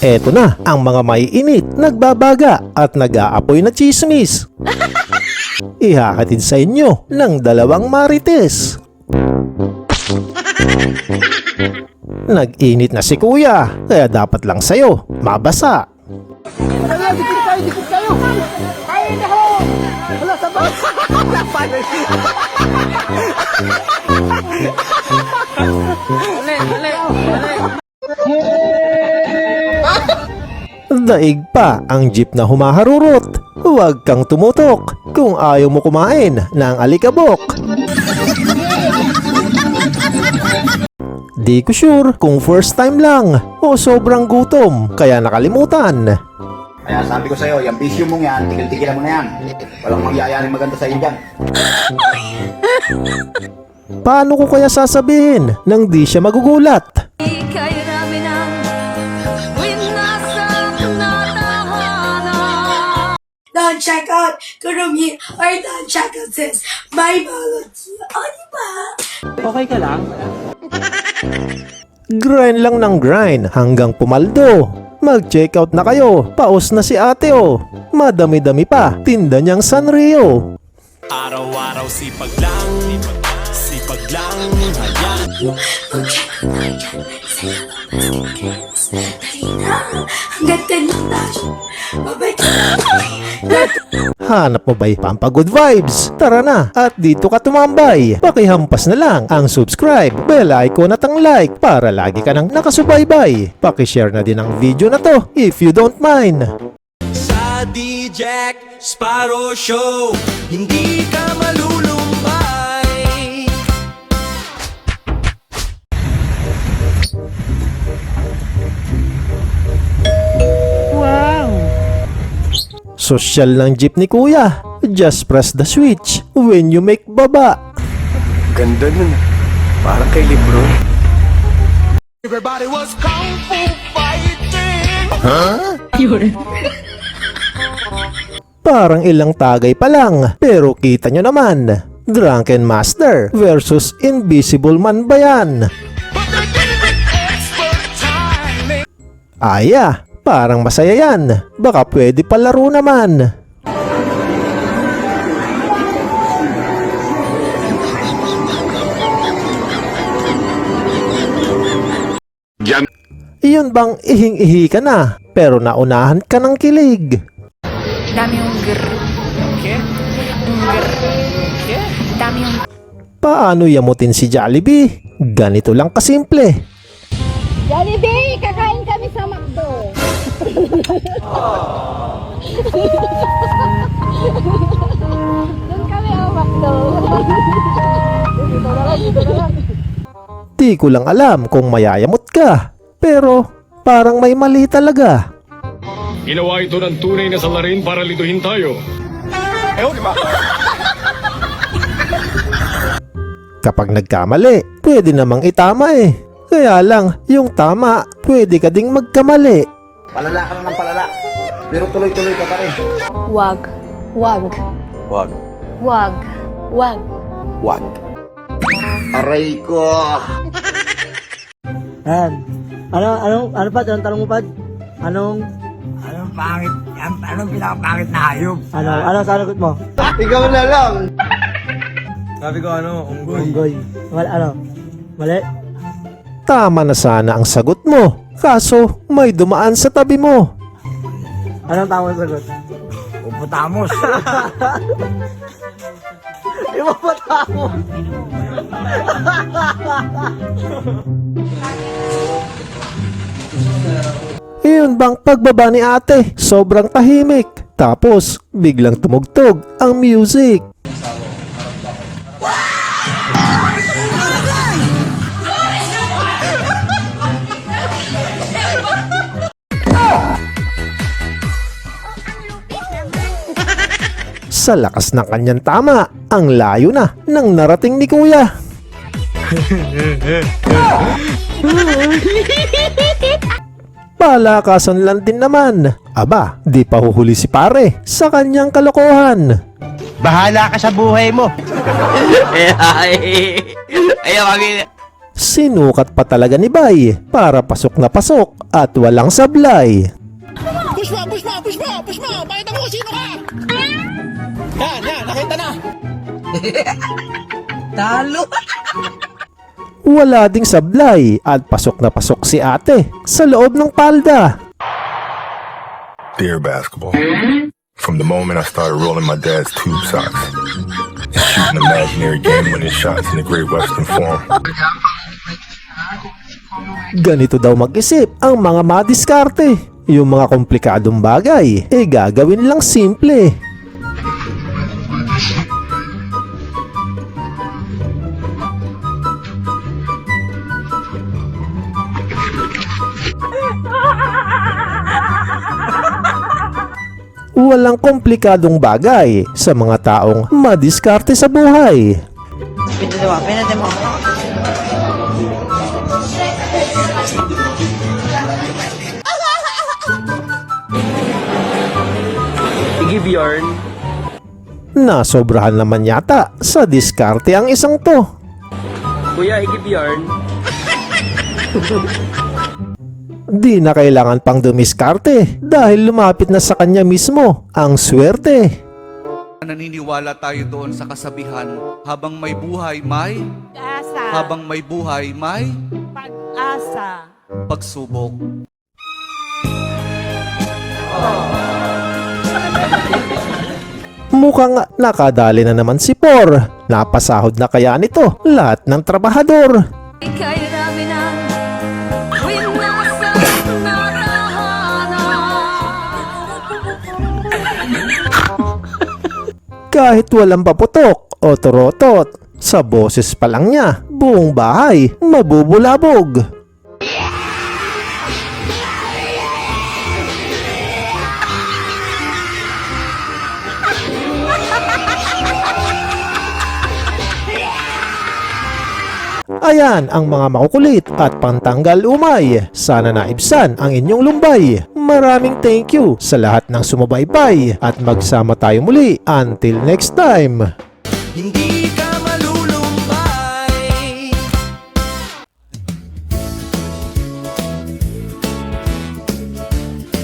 Eto na ang mga maiinit, nagbabaga at nag-aapoy na chismis. Ihahatid sa inyo ng dalawang marites. Nag-init na si kuya, kaya dapat lang sa'yo mabasa. Hala, dikit kayo! Ay, naho! Hala, sabay! Daig pa ang jeep na humaharurot. Huwag kang tumutok kung ayaw mo kumain ng alikabok. Di ko sure kung first time lang o sobrang gutom kaya nakalimutan. Kaya sabi ko sa'yo, yung bisyo mong yan, tigil-tigilan mo na yan. Walang mangyayaring maganda sa iyo dyan. Paano ko kaya sasabihin nang di siya magugulat? Don't check out Kurumi or don't check out this. My biology. O, diba? Okay ka lang? Grind lang ng grind hanggang pumaldo. Mag-check out na kayo. Paus na si ate oh. Madami-dami pa. Tinda niyang Sanrio. Araw-araw sipag lang, sipag lang, hayaan. Mag-check out na dyan. Dali na. Hanggat ganyan tayo. Babay ka na. Hanap mo ba'y pampagood vibes? Tara na at dito ka tumambay. Pakihampas na lang ang subscribe, bell icon at ang like para lagi ka nang nakasubaybay. Pakishare na din ang video na to if you don't mind. Sa D-Jack Sparrow Show, hindi ka malulumbay. Social ng jeep ni kuya. Just press the switch when you make baba. Ganda nun. Parang kay Lebron. Everybody was kung fu fighting. Parang ilang tagay pa lang, pero kita nyo naman. Drunken Master versus Invisible Man ba yan? But they did it with expert timing. Aya, parang masaya yan. Baka pwede palaro naman. Iyon bang ihing-ihi ka na, pero naunahan ka ng kilig? Dami yung grr. Dami yung... Paano yamutin si Jollibee? Ganito lang kasimple. Jollibee, kakain kami sa McDo. Doon kami ang McDo. Di ko lang alam kung mayayamot ka, pero parang may mali talaga. Ginawa ito ng tunay na salarin para lituhin tayo. Kapag nagkamali, pwede namang itama eh. Kaya lang, yung tama, pwede ka ding magkamali. Palala ka na ng palala. Pero tuloy-tuloy ka pa rin. Wag. Wag. Wag. Wag. Wag. Wag. Aray ko. Ano pa? Anong tanong mo pa? Anong Pinakapangit na hayop. ano sagot mo? Ikaw na lang. Sabi ko unggoy. Unggoy. Mali? Tama na sana ang sagot mo, kaso may dumaan sa tabi mo. Anong tamang sagot? Uputamos. Ipapatamo! Iyon bang pagbaba ni ate, sobrang tahimik. Tapos, biglang tumugtog ang music. Sa lakas ng kanyang tama, ang layo na ng narating ni kuya. Palakasan lang din naman. Aba, di pa huhuli si pare sa kanyang kalokohan. Bahala ka sa buhay mo. Sinukat pa talaga ni Bay para pasok na pasok at walang sablay. Push mo! Pakita mo kung sino ka! Yan, nakita na! Wala ding sablay at pasok na pasok si ate sa loob ng palda. Dear basketball, from the moment I started rolling my dad's tube socks and shooting imaginary game-winning shots in the Great Western Forum. Ganito daw mag-isip ang mga madiskarte. Yung mga komplikadong bagay, gagawin lang simple. Walang komplikadong bagay sa mga taong madiskarte sa buhay. Pinate mo. Sige, Bjorn. Nasobrahan naman yata sa diskarte ang isang to. Kuya, higi Bjorn. Di na kailangan pang dumiskarte dahil lumapit na sa kanya mismo ang swerte. Naniniwala tayo doon sa kasabihan, habang may buhay may Pag-asa. pagsubok. Mukhang nakadali na naman si Por. Napasahod na kaya nito lahat ng trabahador. Kayo namin ang winasa Kahit walang paputok o turotot, sa boses pa lang niya, buong bahay mabubulabog. Ayan ang mga makukulit at pantanggal umay. Sana naibsan ang inyong lumbay. Maraming thank you sa lahat ng sumubaybay at magsama tayo muli. Until next time. Hindi